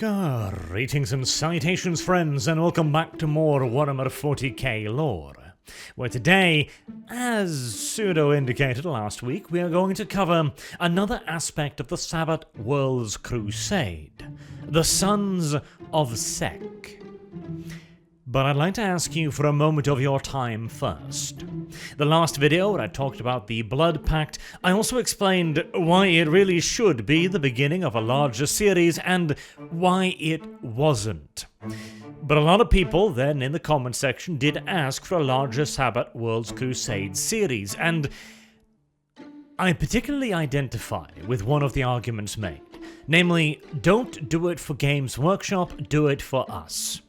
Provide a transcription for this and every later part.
Greetings and salutations, friends, and welcome back to more Warhammer 40k lore, where today, as Pseudo indicated last week, we are going to cover another aspect of the Sabbat World's Crusade, the Sons of Sek. But I'd like to ask you for a moment of your time first. The last video where I talked about the Blood Pact, I also explained why it really should be the beginning of a larger series and why it wasn't. But a lot of people then in the comment section did ask for a larger Sabbat World's Crusade series, and I particularly identify with one of the arguments made, namely, don't do it for Games Workshop, do it for us.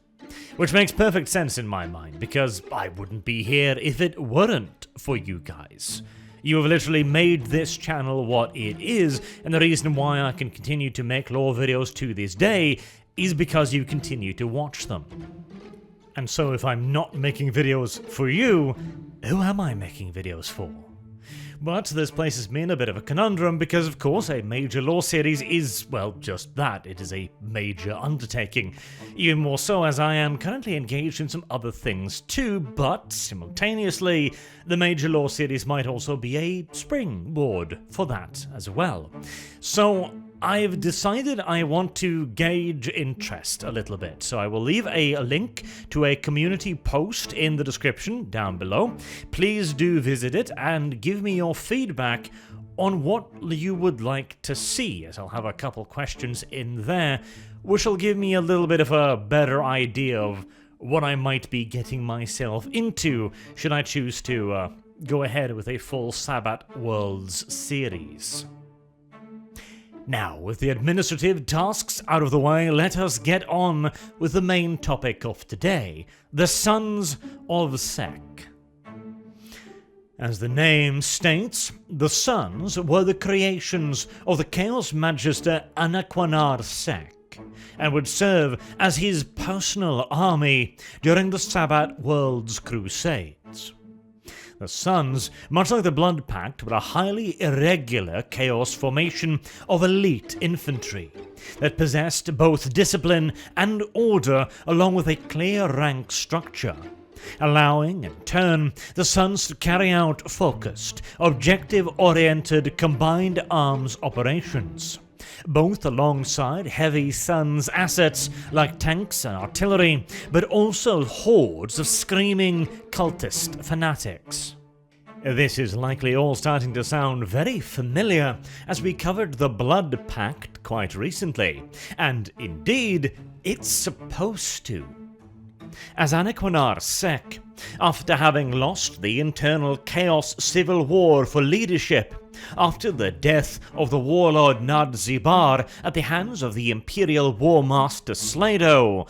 Which makes perfect sense in my mind, because I wouldn't be here if it weren't for you guys. You have literally made this channel what it is, and the reason why I can continue to make lore videos to this day is because you continue to watch them. And so if I'm not making videos for you, who am I making videos for? But this places me in a bit of a conundrum because, of course, a major lore series is, well, just that. It is a major undertaking. Even more so as I am currently engaged in some other things too, but simultaneously, the major lore series might also be a springboard for that as well. So I've decided I want to gauge interest a little bit, so I will leave a link to a community post in the description down below. Please do visit it and give me your feedback on what you would like to see, as I'll have a couple questions in there, which will give me a little bit of a better idea of what I might be getting myself into should I choose to go ahead with a full Sabbat Worlds series. Now, with the administrative tasks out of the way, let us get on with the main topic of today, the Sons of Sek. As the name states, the Sons were the creations of the Chaos Magister Anaquanar Sek, and would serve as his personal army during the Sabbat World's Crusades. The Sons, much like the Blood Pact, were a highly irregular chaos formation of elite infantry that possessed both discipline and order along with a clear rank structure, allowing, in turn, the Sons to carry out focused, objective-oriented combined arms operations, both alongside heavy Sons assets like tanks and artillery, but also hordes of screaming cultist fanatics. This is likely all starting to sound very familiar, as we covered the Blood Pact quite recently, and indeed, it's supposed to. As Anaquanar Sek, after having lost the internal chaos civil war for leadership, after the death of the warlord Nad-Zibar at the hands of the Imperial War Master Slado,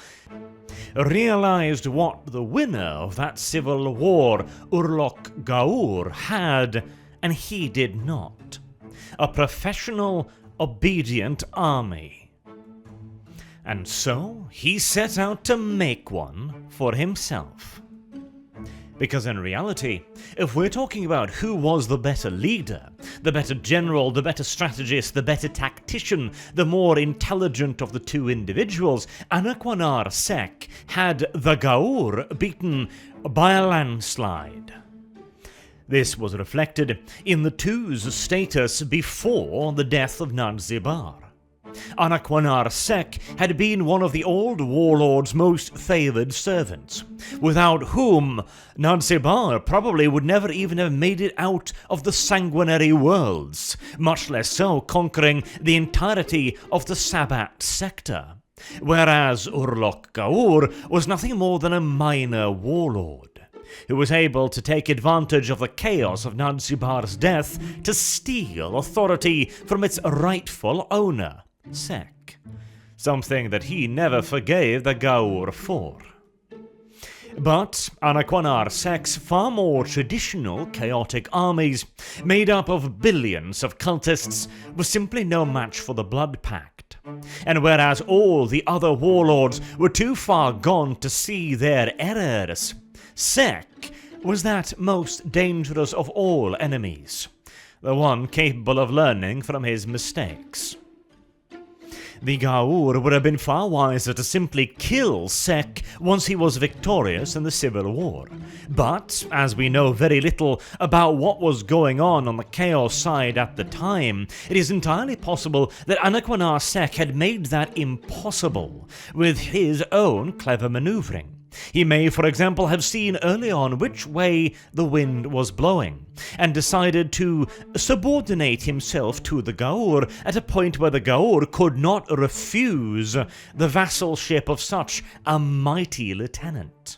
realized what the winner of that civil war, Urlok Gaur, had, and he did not: a professional, obedient army. And so he set out to make one for himself. Because in reality, if we're talking about who was the better leader, the better general, the better strategist, the better tactician, the more intelligent of the two individuals, Anaquanar Sek had the Gaur beaten by a landslide. This was reflected in the two's status before the death of Nad-Zibar. Anaquanar Sek had been one of the old warlord's most favoured servants, without whom Nad-Zibar probably would never even have made it out of the sanguinary worlds, much less so conquering the entirety of the Sabbat sector, whereas Urlok Gaur was nothing more than a minor warlord, who was able to take advantage of the chaos of Nad-Zibar's death to steal authority from its rightful owner, Sek, something that he never forgave the Gaur for. But Anaquanar Sek's far more traditional chaotic armies, made up of billions of cultists, were simply no match for the Blood Pact. And whereas all the other warlords were too far gone to see their errors, Sek was that most dangerous of all enemies, the one capable of learning from his mistakes. The Gaur would have been far wiser to simply kill Sek once he was victorious in the civil war. But, as we know very little about what was going on the Chaos side at the time, it is entirely possible that Anaquanar Sek had made that impossible with his own clever maneuvering. He may, for example, have seen early on which way the wind was blowing, and decided to subordinate himself to the Gaur at a point where the Gaur could not refuse the vassalship of such a mighty lieutenant.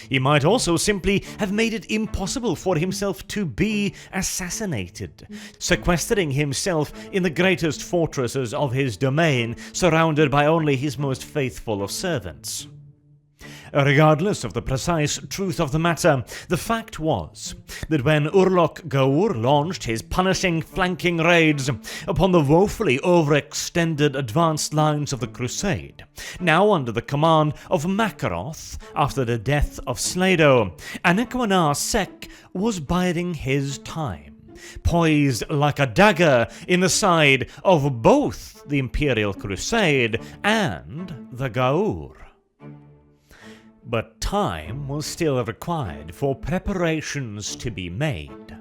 He might also simply have made it impossible for himself to be assassinated, sequestering himself in the greatest fortresses of his domain, surrounded by only his most faithful of servants. Regardless of the precise truth of the matter, the fact was that when Urlok Gaur launched his punishing flanking raids upon the woefully overextended advanced lines of the Crusade, now under the command of Makaroth after the death of Slado, Anaquanar Sek was biding his time, poised like a dagger in the side of both the Imperial Crusade and the Gaur. But time was still required for preparations to be made.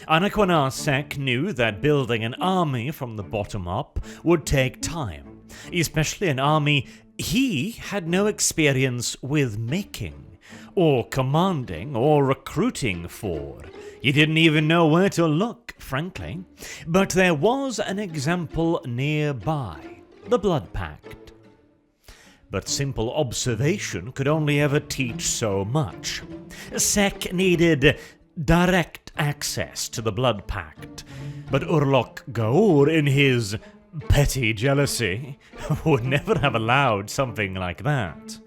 Anaquanar Sek knew that building an army from the bottom up would take time, especially an army he had no experience with making, or commanding, or recruiting for. He didn't even know where to look, frankly. But there was an example nearby, the Blood Pact. But simple observation could only ever teach so much. Sek needed direct access to the Blood Pact, but Urlok Gaur, in his petty jealousy, would never have allowed something like that.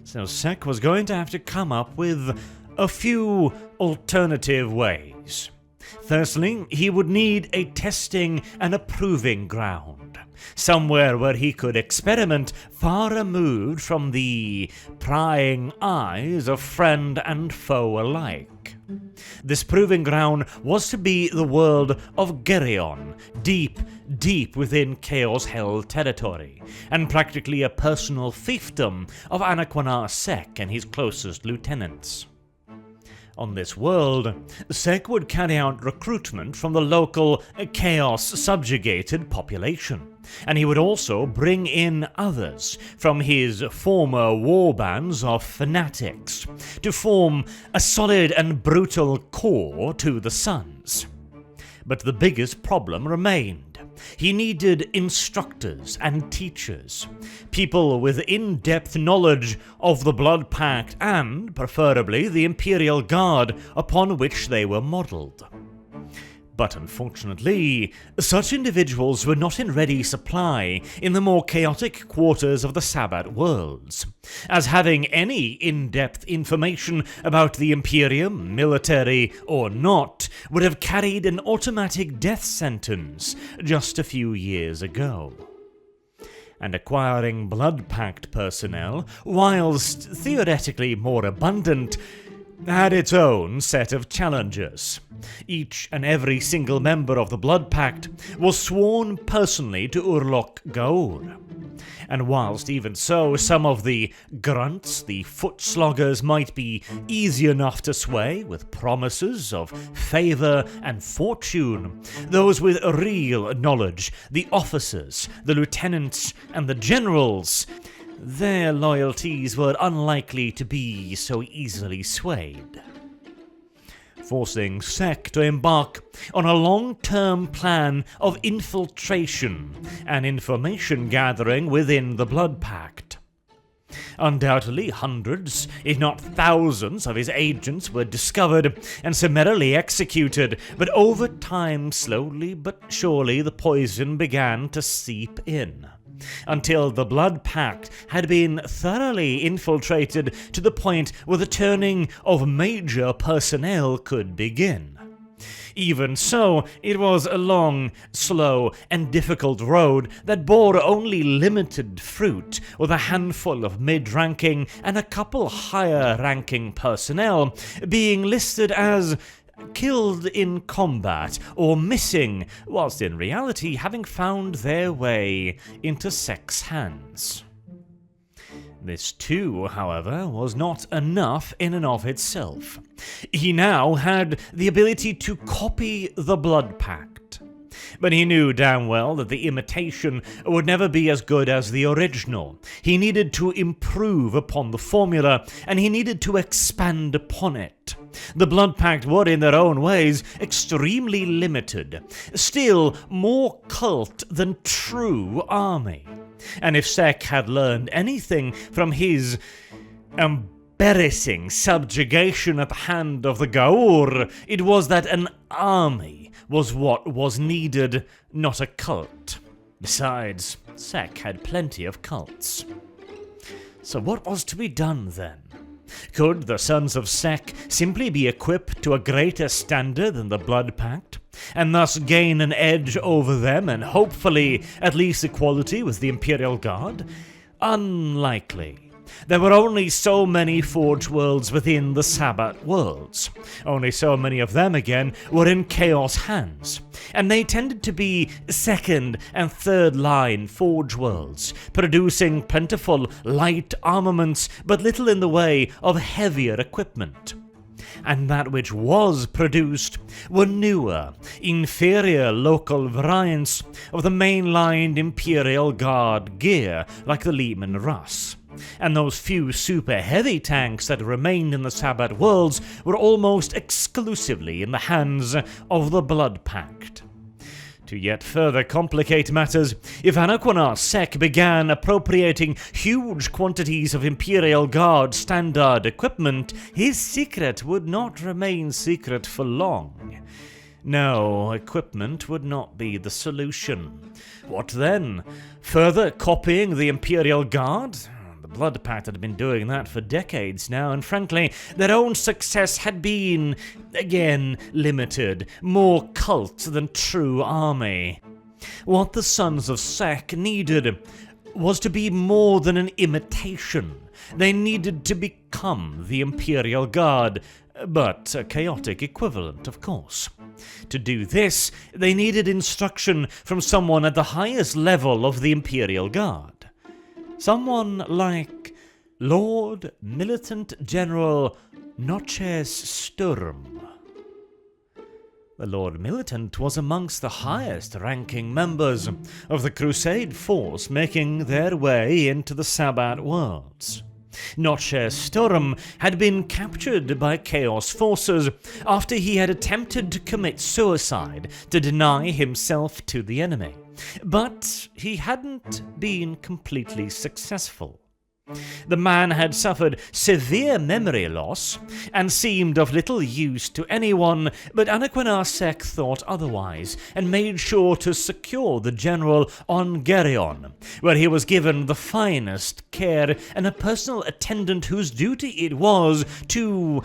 So Sek was going to have to come up with a few alternative ways. Firstly, he would need a testing and a proving ground, somewhere where he could experiment far removed from the prying eyes of friend and foe alike. This proving ground was to be the world of Geryon, deep within Chaos-held territory, and practically a personal fiefdom of Anaquanar Sek and his closest lieutenants. On this world, Sek would carry out recruitment from the local Chaos-subjugated population, and he would also bring in others from his former warbands of fanatics to form a solid and brutal core to the Sons. But the biggest problem remained. He needed instructors and teachers, people with in-depth knowledge of the Blood Pact and, preferably, the Imperial Guard upon which they were modelled. But unfortunately, such individuals were not in ready supply in the more chaotic quarters of the Sabbat worlds, as having any in-depth information about the Imperium, military or not, would have carried an automatic death sentence just a few years ago. And acquiring Blood Pact personnel, whilst theoretically more abundant, had its own set of challenges. Each and every single member of the Blood Pact was sworn personally to Urlok Gaur. And whilst even so, some of the grunts, the foot sloggers, might be easy enough to sway with promises of favour and fortune, those with real knowledge, the officers, the lieutenants, and the generals, their loyalties were unlikely to be so easily swayed, forcing Sek to embark on a long-term plan of infiltration and information gathering within the Blood Pact. Undoubtedly, hundreds, if not thousands, of his agents were discovered and summarily executed, but over time, slowly but surely, the poison began to seep in, until the Blood Pact had been thoroughly infiltrated to the point where the turning of major personnel could begin. Even so, it was a long, slow, and difficult road that bore only limited fruit, with a handful of mid-ranking and a couple higher-ranking personnel being listed as killed in combat or missing, whilst in reality having found their way into Sek's hands. This too, however, was not enough in and of itself. He now had the ability to copy the Blood Pact. But he knew damn well that the imitation would never be as good as the original. He needed to improve upon the formula, and he needed to expand upon it. The Blood Pact were, in their own ways, extremely limited, still more cult than true army. And if Sek had learned anything from his embarrassing subjugation at the hand of the Gaur, it was that an army was what was needed, not a cult. Besides, Sek had plenty of cults. So what was to be done then? Could the Sons of Sek simply be equipped to a greater standard than the Blood Pact, and thus gain an edge over them and hopefully at least equality with the Imperial Guard? Unlikely. There were only so many Forge worlds within the Sabbat worlds. Only so many of them, again, were in Chaos hands. And they tended to be second and third line Forge worlds, producing plentiful light armaments, but little in the way of heavier equipment. And that which was produced were newer, inferior local variants of the mainlined Imperial Guard gear, like the Lehman Russ. And those few super heavy tanks that remained in the Sabbat worlds were almost exclusively in the hands of the Blood Pact. To yet further complicate matters, if Anaquanar Sek began appropriating huge quantities of Imperial Guard standard equipment, his secret would not remain secret for long. No, equipment would not be the solution. What then? Further copying the Imperial Guard? The Blood Pact had been doing that for decades now, and frankly, their own success had been, again, limited, more cult than true army. What the Sons of Sek needed was to be more than an imitation. They needed to become the Imperial Guard, but a chaotic equivalent, of course. To do this, they needed instruction from someone at the highest level of the Imperial Guard. Someone like Lord Militant General Noches Sturm. The Lord Militant was amongst the highest-ranking members of the Crusade force making their way into the Sabbat worlds. Noches Sturm had been captured by Chaos forces after he had attempted to commit suicide to deny himself to the enemy. But he hadn't been completely successful. The man had suffered severe memory loss and seemed of little use to anyone, but Anaquanar Sek thought otherwise and made sure to secure the general on Geryon, where he was given the finest care and a personal attendant whose duty it was to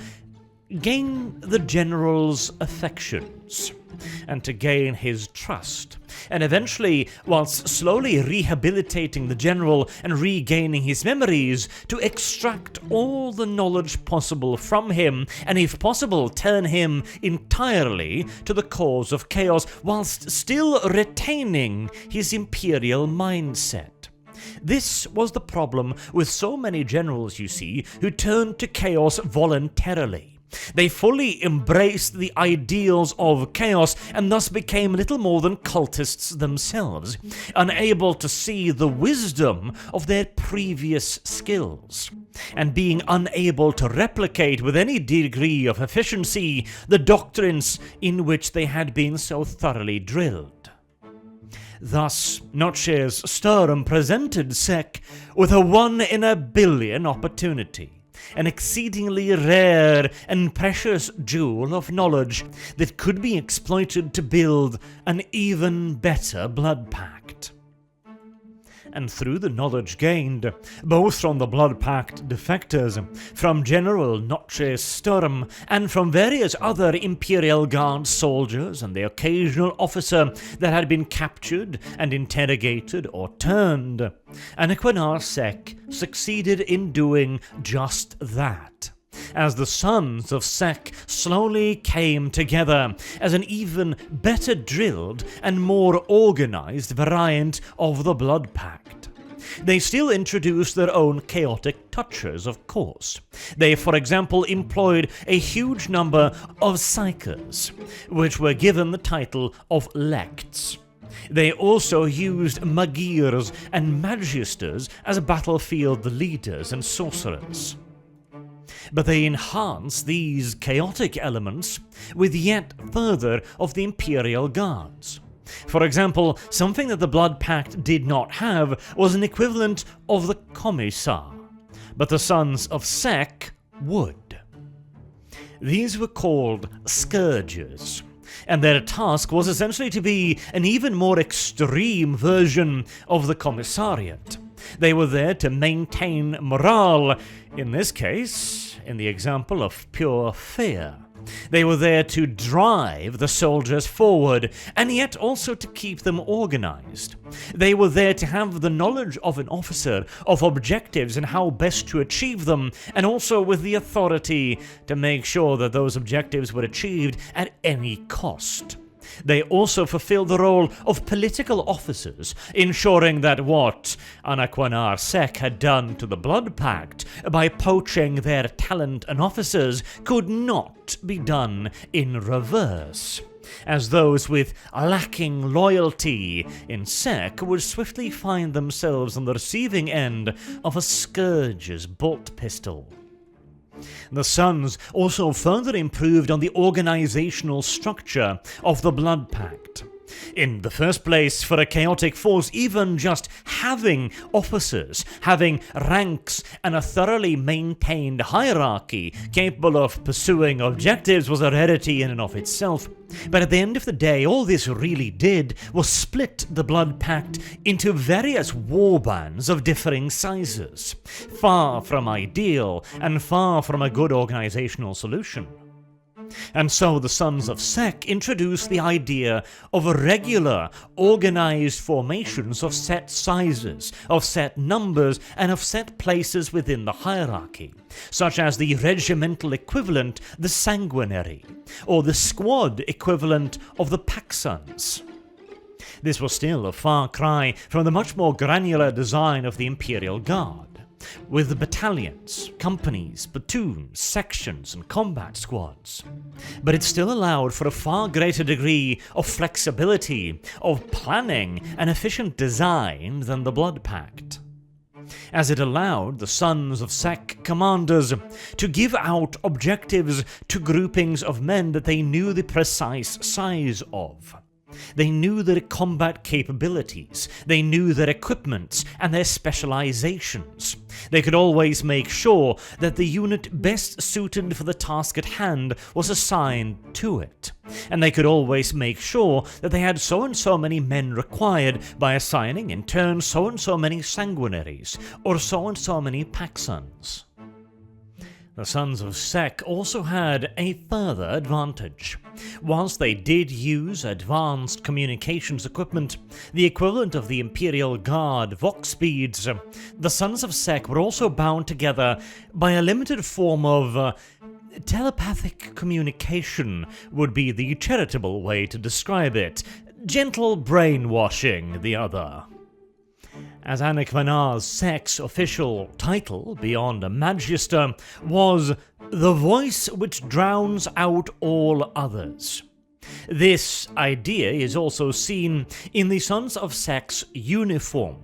gain the general's affections and to gain his trust, and eventually, whilst slowly rehabilitating the general and regaining his memories, to extract all the knowledge possible from him, and if possible turn him entirely to the cause of chaos, whilst still retaining his imperial mindset. This was the problem with so many generals, you see, who turned to chaos voluntarily. They fully embraced the ideals of chaos and thus became little more than cultists themselves, unable to see the wisdom of their previous skills, and being unable to replicate with any degree of efficiency the doctrines in which they had been so thoroughly drilled. Thus, Noches Sturm presented Sek with a 1 in a billion opportunity. An exceedingly rare and precious jewel of knowledge that could be exploited to build an even better blood pact. And through the knowledge gained, both from the Blood Pact defectors, from General Noches Sturm, and from various other Imperial Guard soldiers and the occasional officer that had been captured and interrogated or turned, Anaquanar Sek succeeded in doing just that. as the Sons of Sek slowly came together as an even better drilled and more organized variant of the Blood Pact. They still introduced their own chaotic touches, of course. They, for example, employed a huge number of psykers, which were given the title of lects. They also used magirs and magisters as battlefield leaders and sorcerers. But they enhanced these chaotic elements with yet further of the Imperial Guards. For example, something that the Blood Pact did not have was an equivalent of the Commissar, but the Sons of Sek would. These were called Scourgers, and their task was essentially to be an even more extreme version of the Commissariat. They were there to maintain morale, in this case, in the example of pure fear. They were there to drive the soldiers forward, and yet also to keep them organized. They were there to have the knowledge of an officer, of objectives and how best to achieve them, and also with the authority to make sure that those objectives were achieved at any cost. They also fulfilled the role of political officers, ensuring that what Anaquanar Sek had done to the Blood Pact by poaching their talent and officers could not be done in reverse, as those with lacking loyalty in Sek would swiftly find themselves on the receiving end of a Scourge's bolt pistol. The Sons also further improved on the organizational structure of the Blood Pact. In the first place, for a chaotic force, even just having officers, having ranks, and a thoroughly maintained hierarchy capable of pursuing objectives was a rarity in and of itself. But at the end of the day, all this really did was split the Blood Pact into various warbands of differing sizes, far from ideal and far from a good organizational solution. And so the Sons of Sek introduced the idea of regular, organized formations of set sizes, of set numbers, and of set places within the hierarchy, such as the regimental equivalent, the Sanguinary, or the squad equivalent of the Paxons. This was still a far cry from the much more granular design of the Imperial Guard, with the battalions, companies, platoons, sections, and combat squads. But it still allowed for a far greater degree of flexibility, of planning, and efficient design than the Blood Pact, as it allowed the Sons of Sek commanders to give out objectives to groupings of men that they knew the precise size of. They knew their combat capabilities, they knew their equipments and their specializations. They could always make sure that the unit best suited for the task at hand was assigned to it, and they could always make sure that they had so and so many men required by assigning in turn so and so many Sanguinaries or so many Paxons. The Sons of Sek also had a further advantage. Whilst they did use advanced communications equipment, the equivalent of the Imperial Guard Vox speeds, the Sons of Sek were also bound together by a limited form of telepathic communication would be the charitable way to describe it. Gentle brainwashing, the other. As Anaquanar Sek's official title, beyond a magister, was the voice which drowns out all others. This idea is also seen in the Sons of Sek's uniform.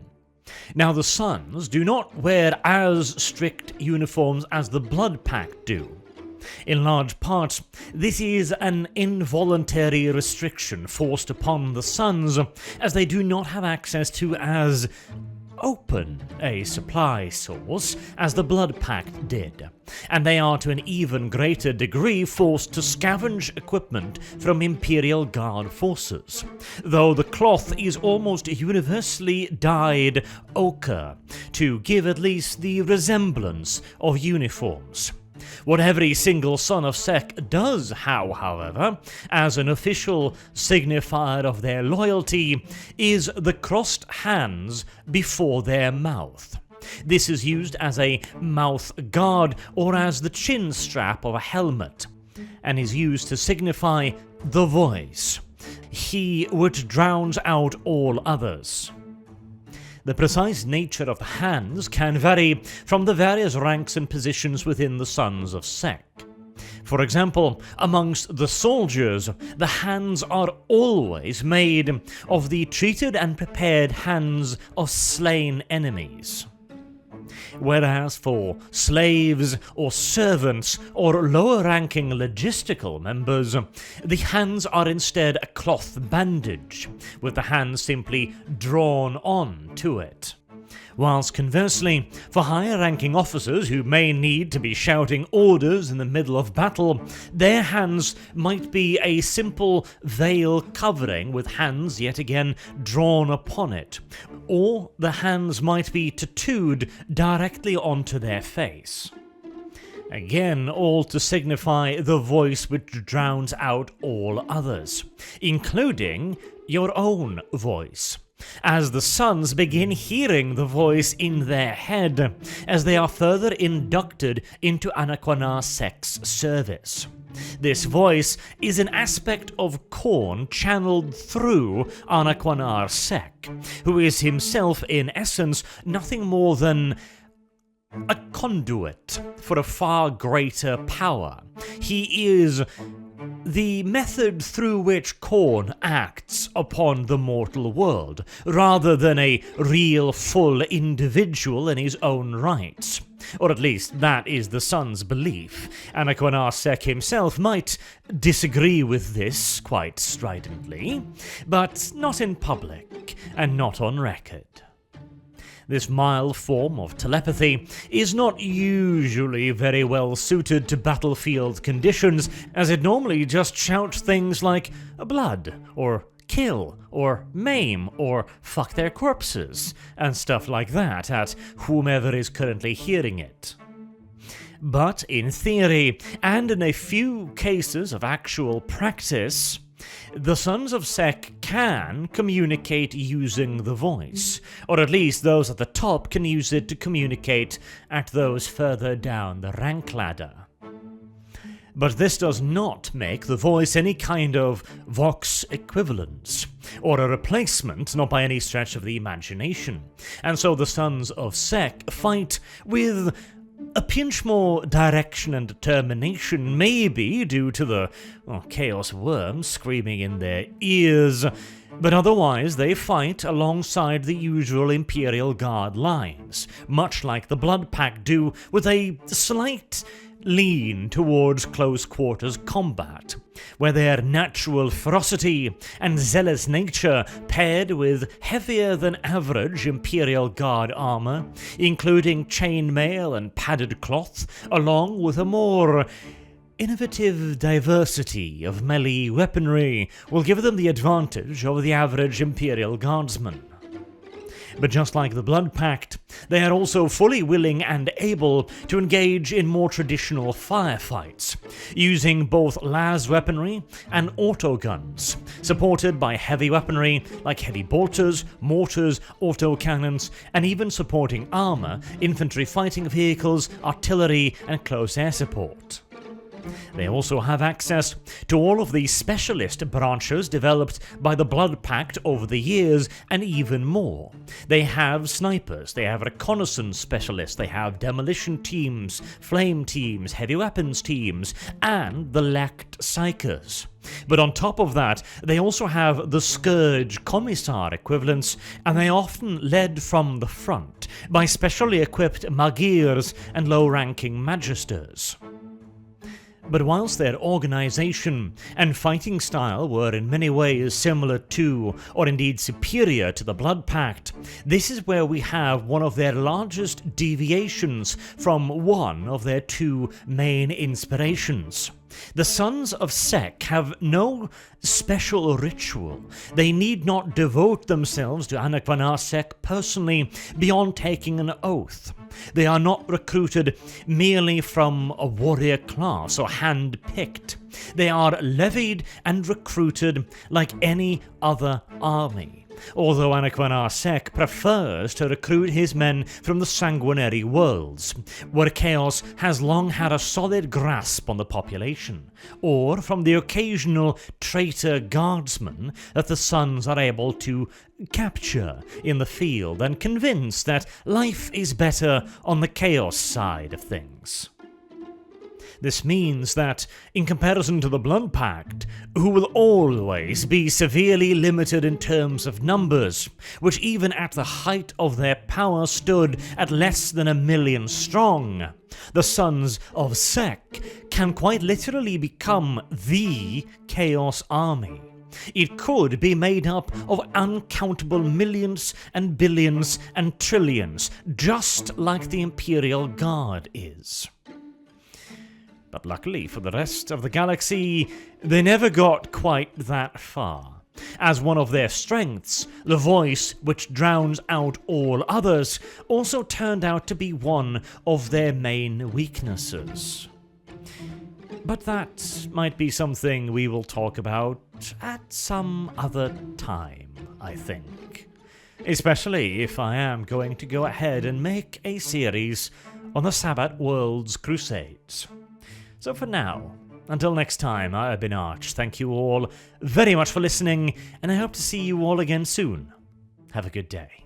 Now, the Sons do not wear as strict uniforms as the Blood Pact do. In large part, this is an involuntary restriction forced upon the Sons, as they do not have access to as open a supply source as the Blood Pact did, and they are to an even greater degree forced to scavenge equipment from Imperial Guard forces, though the cloth is almost universally dyed ochre to give at least the resemblance of uniforms. What every single Son of Sek does, however, as an official signifier of their loyalty, is the crossed hands before their mouth. This is used as a mouth guard or as the chin strap of a helmet, and is used to signify the voice, he which drowns out all others. The precise nature of the hands can vary from the various ranks and positions within the Sons of Sek. For example, amongst the soldiers, the hands are always made of the treated and prepared hands of slain enemies. Whereas for slaves or servants or lower-ranking logistical members, the hands are instead a cloth bandage, with the hands simply drawn on to it. Whilst conversely, for higher-ranking officers who may need to be shouting orders in the middle of battle, their hands might be a simple veil covering with hands yet again drawn upon it, or the hands might be tattooed directly onto their face. Again, all to signify the voice which drowns out all others, including your own voice, as the sons begin hearing the voice in their head as they are further inducted into Anaquanar Sek's service. This voice is an aspect of Khorne channeled through Anaquanar Sek, who is himself in essence nothing more than a conduit for a far greater power. He is the method through which Khorne acts upon the mortal world, rather than a real full individual in his own rights. Or at least that is the Son's belief. Anaquanar Sek himself might disagree with this quite stridently, but not in public and not on record. This mild form of telepathy is not usually very well suited to battlefield conditions, as it normally just shouts things like blood, or kill, or maim, or fuck their corpses, and stuff like that at whomever is currently hearing it. But in theory, and in a few cases of actual practice, the Sons of Sek can communicate using the voice, or at least those at the top can use it to communicate at those further down the rank ladder. But this does not make the voice any kind of vox equivalence, or a replacement, not by any stretch of the imagination, and so the Sons of Sek fight with a pinch more direction and determination, maybe due to the Chaos Worms screaming in their ears, but otherwise they fight alongside the usual Imperial Guard lines, much like the Blood Pact do, with a slight lean towards close quarters combat, where their natural ferocity and zealous nature paired with heavier than average Imperial Guard armor, including chainmail and padded cloth, along with a more innovative diversity of melee weaponry, will give them the advantage over the average Imperial Guardsman. But just like the Blood Pact, they are also fully willing and able to engage in more traditional firefights, using both las weaponry and autoguns, supported by heavy weaponry like heavy bolters, mortars, autocannons, and even supporting armor, infantry fighting vehicles, artillery, and close air support. They also have access to all of the specialist branches developed by the Blood Pact over the years, and even more. They have snipers, they have reconnaissance specialists, they have demolition teams, flame teams, heavy weapons teams, and the Lect Psychers. But on top of that, they also have the Scourge Commissar equivalents, and they are often led from the front by specially equipped Magirs and low-ranking Magisters. But whilst their organisation and fighting style were in many ways similar to, or indeed superior to the Blood Pact, this is where we have one of their largest deviations from one of their two main inspirations. The Sons of Sek have no special ritual. They need not devote themselves to Anaquanar Sek personally beyond taking an oath. They are not recruited merely from a warrior class or hand-picked. They are levied and recruited like any other army, although Anaquanar Sek prefers to recruit his men from the sanguinary worlds, where chaos has long had a solid grasp on the population, or from the occasional traitor guardsman that the Sons are able to capture in the field and convince that life is better on the chaos side of things. This means that, in comparison to the Blood Pact, who will always be severely limited in terms of numbers, which even at the height of their power stood at less than 1 million strong, the Sons of Sek can quite literally become the Chaos Army. It could be made up of uncountable millions and billions and trillions, just like the Imperial Guard is. But luckily for the rest of the galaxy, they never got quite that far. As one of their strengths, the voice which drowns out all others also turned out to be one of their main weaknesses. But that might be something we will talk about at some other time, I think. Especially if I am going to go ahead and make a series on the Sabbat World's Crusades. So for now, until next time, I have been Arch. Thank you all very much for listening, and I hope to see you all again soon. Have a good day.